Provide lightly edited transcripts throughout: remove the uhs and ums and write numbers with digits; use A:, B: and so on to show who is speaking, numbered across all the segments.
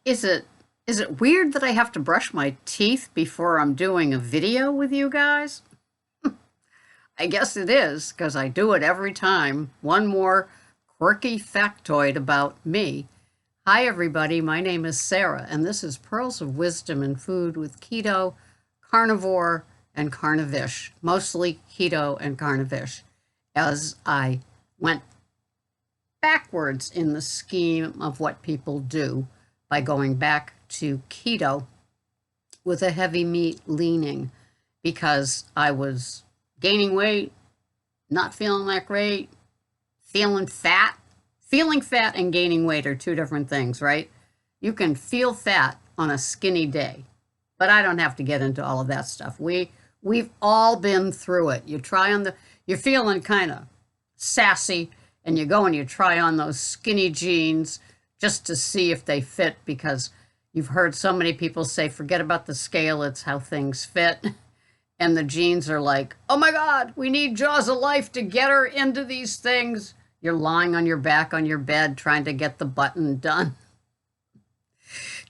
A: Is it weird that I have to brush my teeth before I'm doing a video with you guys? I guess it is, because I do it every time. One more quirky factoid about me. Hi, everybody. My name is Sarah, and this is Pearls of Wisdom in Food with Keto, Carnivore, and Carnivish. Mostly Keto and Carnivish, as I went backwards in the scheme of what people do by going back to keto with a heavy meat leaning because I was gaining weight, not feeling that great, feeling fat. Feeling fat and gaining weight are two different things, right? You can feel fat on a skinny day, but I don't have to get into all of that stuff. We've all been through it. You're feeling kind of sassy, and you go and you try on those skinny jeans just to see if they fit, because you've heard so many people say, forget about the scale, it's how things fit. And the jeans are like, oh my God, we need Jaws of Life to get her into these things. You're lying on your back on your bed trying to get the button done.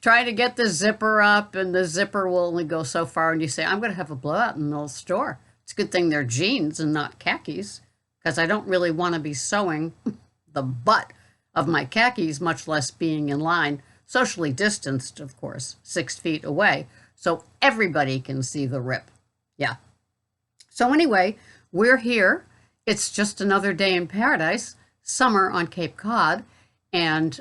A: Trying to get the zipper up, and the zipper will only go so far, and you say, I'm going to have a blowout in the middle of the store. It's a good thing they're jeans and not khakis, because I don't really want to be sewing the butt of my khakis, much less being in line, socially distanced, of course, 6 feet away, so everybody can see the rip. Yeah. So anyway, we're here. It's just another day in paradise, summer on Cape Cod, and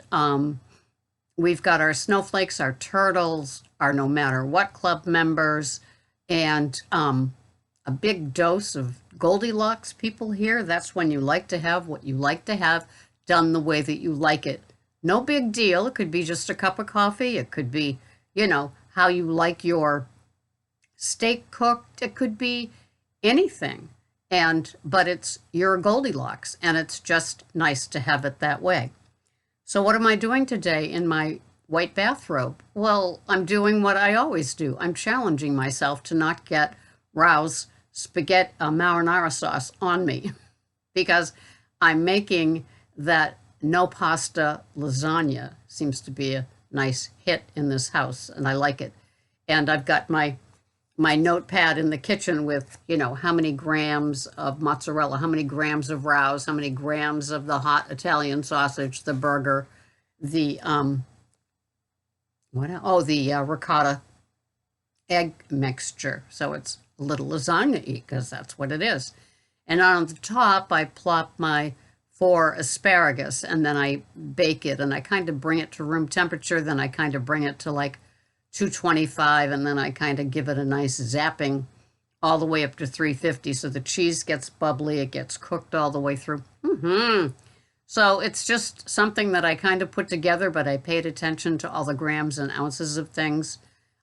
A: we've got our snowflakes, our turtles, our no matter what club members, and a big dose of Goldilocks people here. That's when you like to have what you like to have, done the way that you like it. No big deal. It could be just a cup of coffee. It could be, how you like your steak cooked. It could be anything. But it's your Goldilocks, and it's just nice to have it that way. So what am I doing today in my white bathrobe? Well, I'm doing what I always do. I'm challenging myself to not get Rao's spaghetti marinara sauce on me because I'm making that no pasta lasagna. Seems to be a nice hit in this house, and I like it. And I've got my notepad in the kitchen with, how many grams of mozzarella, how many grams of Rao's, how many grams of the hot Italian sausage, the burger, the, what else? Oh, the ricotta egg mixture. So it's a little lasagna-y, because that's what it is. And on the top, I plop my 4 asparagus, and then I bake it, and I kind of bring it to room temperature, then I kind of bring it to like 225, and then I kind of give it a nice zapping all the way up to 350, so the cheese gets bubbly, it gets cooked all the way through. So it's just something that I kind of put together, but I paid attention to all the grams and ounces of things.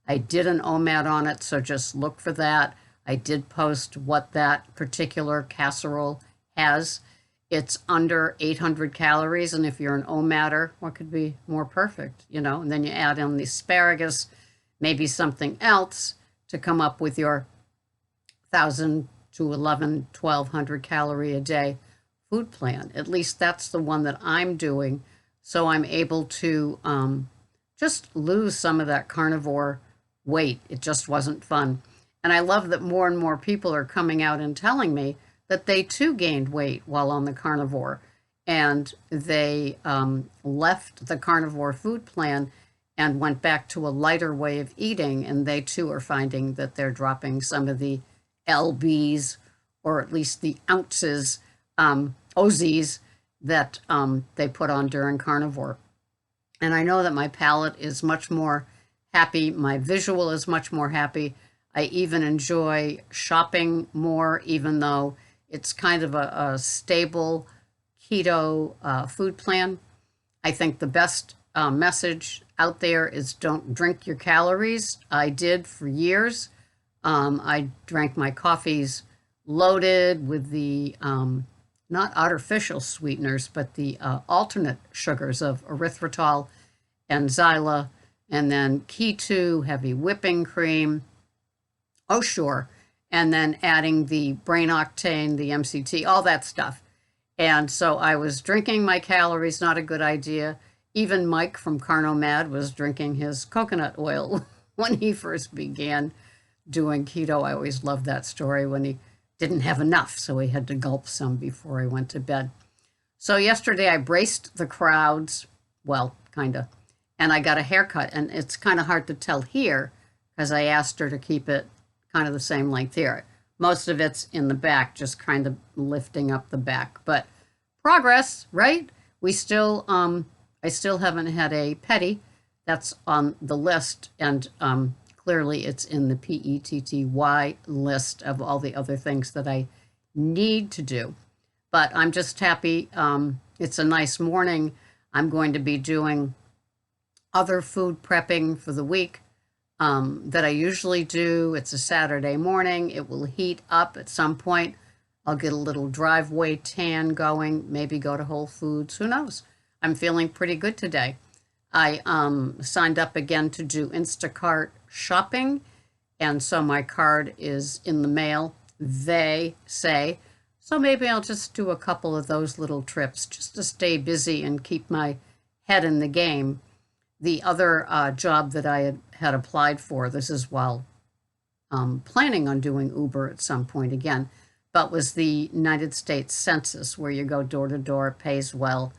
A: I did an OMAD on it, so just look for that. I did post what that particular casserole has. It's under 800 calories, and if you're an OMADer, what could be more perfect, And then you add in the asparagus, maybe something else to come up with your 1,000 to 1,200 calorie a day food plan. At least that's the one that I'm doing, so I'm able to just lose some of that carnivore weight. It just wasn't fun. And I love that more and more people are coming out and telling me that they too gained weight while on the carnivore, and they left the carnivore food plan and went back to a lighter way of eating, and they too are finding that they're dropping some of the lbs, or at least the ounces, OZs, that they put on during carnivore. And I know that my palate is much more happy, my visual is much more happy. I even enjoy shopping more, even though it's kind of a stable keto food plan. I think the best message out there is don't drink your calories. I did for years. I drank my coffees loaded with the not artificial sweeteners, but the alternate sugars of erythritol and xyla, and then Keto, heavy whipping cream. Oh, sure. And then adding the brain octane, the MCT, all that stuff. And so I was drinking my calories, not a good idea. Even Mike from Carnomad was drinking his coconut oil when he first began doing keto. I always loved that story when he didn't have enough, so he had to gulp some before he went to bed. So yesterday I braced the crowds, well, kind of, and I got a haircut. And it's kind of hard to tell here because I asked her to keep it kind of the same length here. Most of it's in the back, just kind of lifting up the back. But progress, right? I still haven't had a pedi. That's on the list, and clearly it's in the PETTY list of all the other things that I need to do. But I'm just happy. It's a nice morning. I'm going to be doing other food prepping for the week that I usually do. It's a Saturday morning. It will heat up at some point. I'll get a little driveway tan going, maybe go to Whole Foods. Who knows? I'm feeling pretty good today. I signed up again to do Instacart shopping, and so my card is in the mail, they say. So maybe I'll just do a couple of those little trips just to stay busy and keep my head in the game. The other job that I had applied for, this is while planning on doing Uber at some point again, but was the United States Census, where you go door to door, pays well.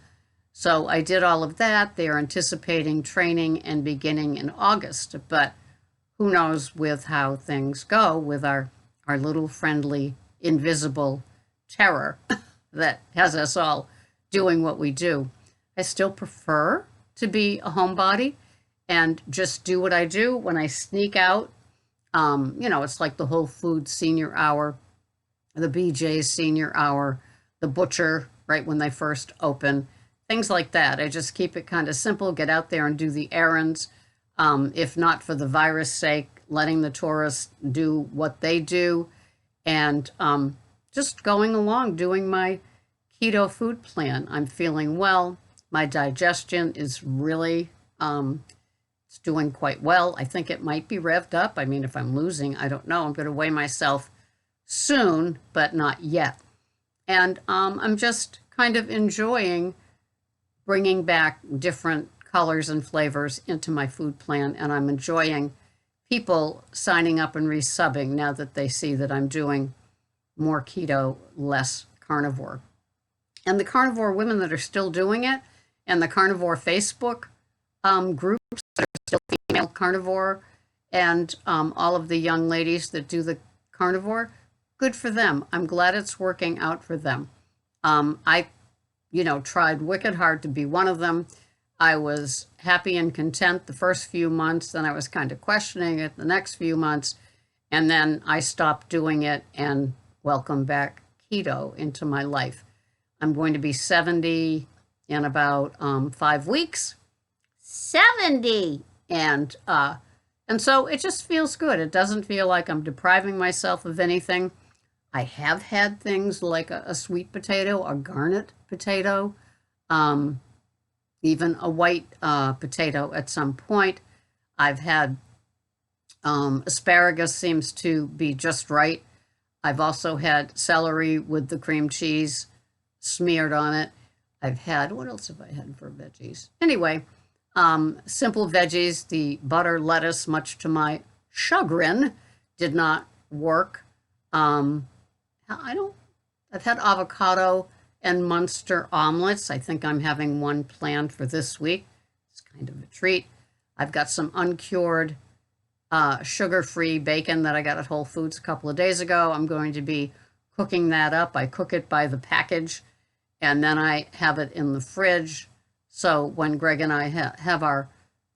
A: So I did all of that. They're anticipating training and beginning in August, but who knows with how things go with our little friendly, invisible terror that has us all doing what we do. I still prefer to be a homebody and just do what I do when I sneak out. It's like the Whole Foods senior hour, the BJ's senior hour, the butcher right when they first open, things like that. I just keep it kind of simple, get out there and do the errands. If not for the virus sake, letting the tourists do what they do, and just going along, doing my keto food plan. I'm feeling well. My digestion is really, it's doing quite well. I think it might be revved up. I mean, if I'm losing, I don't know. I'm going to weigh myself soon, but not yet. And I'm just kind of enjoying bringing back different colors and flavors into my food plan. And I'm enjoying people signing up and resubbing now that they see that I'm doing more keto, less carnivore. And the carnivore women that are still doing it, and the carnivore Facebook groups that are still female carnivore, and all of the young ladies that do the carnivore, good for them. I'm glad it's working out for them. I tried wicked hard to be one of them. I was happy and content the first few months, then I was kind of questioning it the next few months, and then I stopped doing it, and welcome back keto into my life. I'm going to be 70 in about 5 weeks. 70! And so it just feels good. It doesn't feel like I'm depriving myself of anything. I have had things like a sweet potato, a garnet potato, even a white potato at some point. I've had asparagus seems to be just right. I've also had celery with the cream cheese smeared on it. I've had, what else have I had for veggies? Anyway, simple veggies. The butter lettuce, much to my chagrin, did not work. I've had avocado and Munster omelets. I think I'm having one planned for this week. It's kind of a treat. I've got some uncured sugar-free bacon that I got at Whole Foods a couple of days ago. I'm going to be cooking that up. I cook it by the package, and then I have it in the fridge. So when Greg and I have our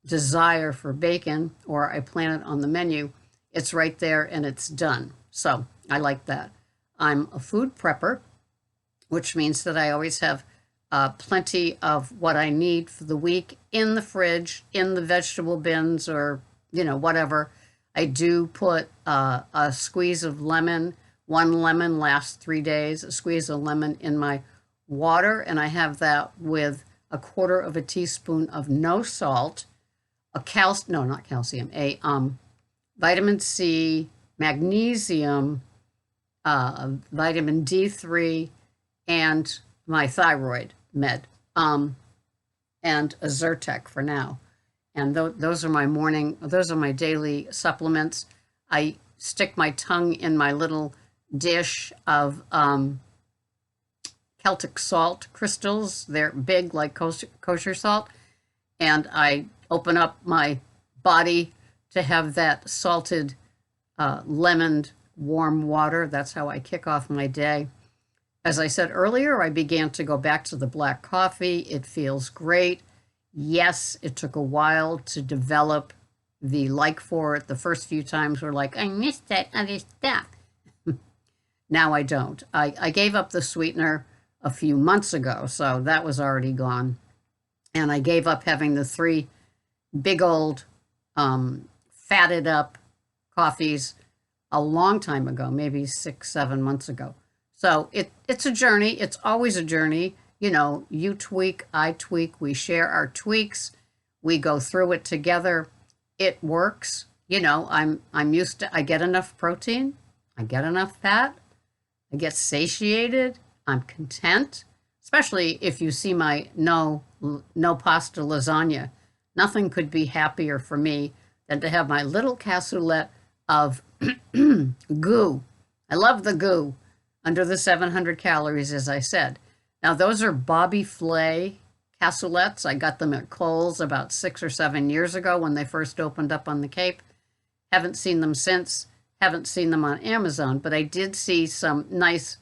A: desire for bacon, or I plan it on the menu, it's right there and it's done. So I like that. I'm a food prepper, which means that I always have plenty of what I need for the week in the fridge, in the vegetable bins, or whatever. I do put a squeeze of lemon. One lemon lasts 3 days. A squeeze of lemon in my water, and I have that with a quarter of a teaspoon of no salt, a vitamin C, magnesium, vitamin D3, and my thyroid med. And and a Zyrtec for now. And those are my daily supplements. I stick my tongue in my little dish of Celtic salt crystals. They're big like kosher salt. And I open up my body to have that salted lemon warm water. That's how I kick off my day. As I said earlier, I began to go back to the black coffee. It feels great. Yes, it took a while to develop the like for it. The first few times were like, I missed that other stuff. Now I don't. I gave up the sweetener a few months ago, so that was already gone. And I gave up having the 3 big old fatted up coffees a long time ago, maybe 6-7 months ago. So it's a journey. It's always a journey. You know, you tweak, I tweak, we share our tweaks, we go through it together. It works. You know, I'm used to, I get enough protein, I get enough fat, I get satiated, I'm content, especially if you see my no pasta lasagna. Nothing could be happier for me than to have my little cassoulet of goo. I love the goo, under the 700 calories, as I said. Now, those are Bobby Flay cassoulettes. I got them at Kohl's about 6 or 7 years ago when they first opened up on the Cape. Haven't seen them since. Haven't seen them on Amazon, but I did see some nice,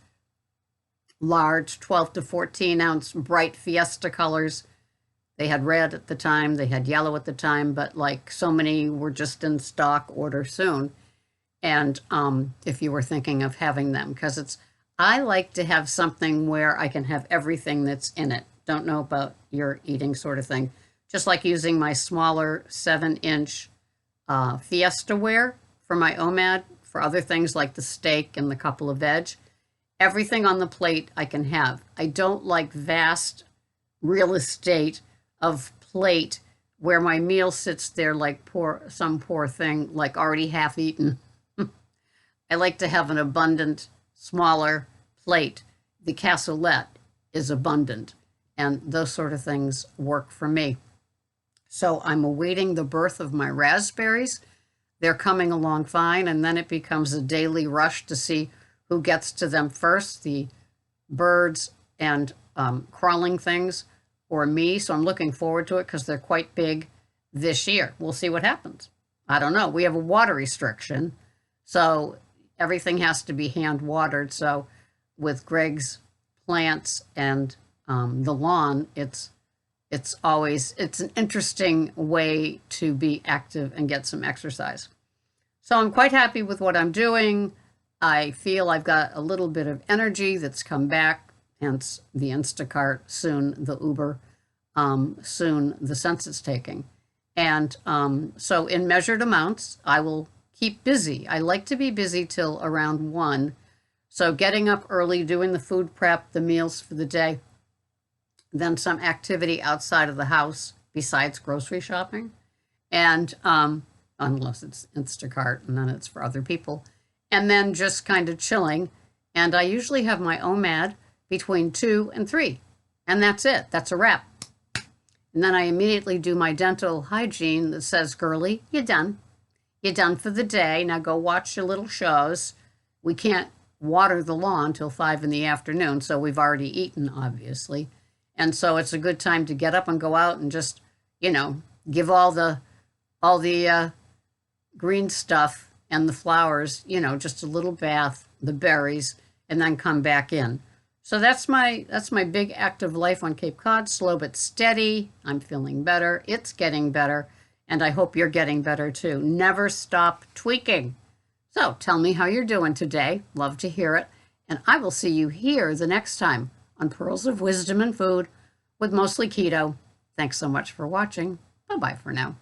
A: large 12 to 14 ounce bright Fiesta colors. They had red at the time. They had yellow at the time, but like so many were just in stock, order soon. And if you were thinking of having them, because I like to have something where I can have everything that's in it. Don't know about your eating sort of thing. Just like using my smaller 7-inch Fiesta ware for my OMAD, for other things like the steak and the couple of veg. Everything on the plate I can have. I don't like vast real estate of plate where my meal sits there like some poor thing, like already half eaten. I like to have an abundant, smaller plate. The cassoulet is abundant, and those sort of things work for me. So I'm awaiting the birth of my raspberries. They're coming along fine, and then it becomes a daily rush to see who gets to them first, the birds and crawling things, or me. So I'm looking forward to it because they're quite big this year. We'll see what happens. I don't know. We have a water restriction, so everything has to be hand watered. So with Greg's plants and the lawn, it's an interesting way to be active and get some exercise. So I'm quite happy with what I'm doing. I feel I've got a little bit of energy that's come back, hence the Instacart, soon the Uber, soon the census taking. And so in measured amounts, I will keep busy. I like to be busy till around 1. So getting up early, doing the food prep, the meals for the day, then some activity outside of the house besides grocery shopping. And unless it's Instacart, and then it's for other people. And then just kind of chilling. And I usually have my OMAD between 2 and 3. And that's it. That's a wrap. And then I immediately do my dental hygiene that says, girly, you're done. You're done for the day. Now go watch your little shows. We can't water the lawn till 5 in the afternoon, so we've already eaten, obviously. And so it's a good time to get up and go out and just, you know, give all the green stuff and the flowers, you know, just a little bath, the berries, and then come back in. So that's my big active life on Cape Cod, slow but steady. I'm feeling better. It's getting better. And I hope you're getting better too. Never stop tweaking. So tell me how you're doing today. Love to hear it. And I will see you here the next time on Pearls of Wisdom and Food with Mostly Keto. Thanks so much for watching. Bye-bye for now.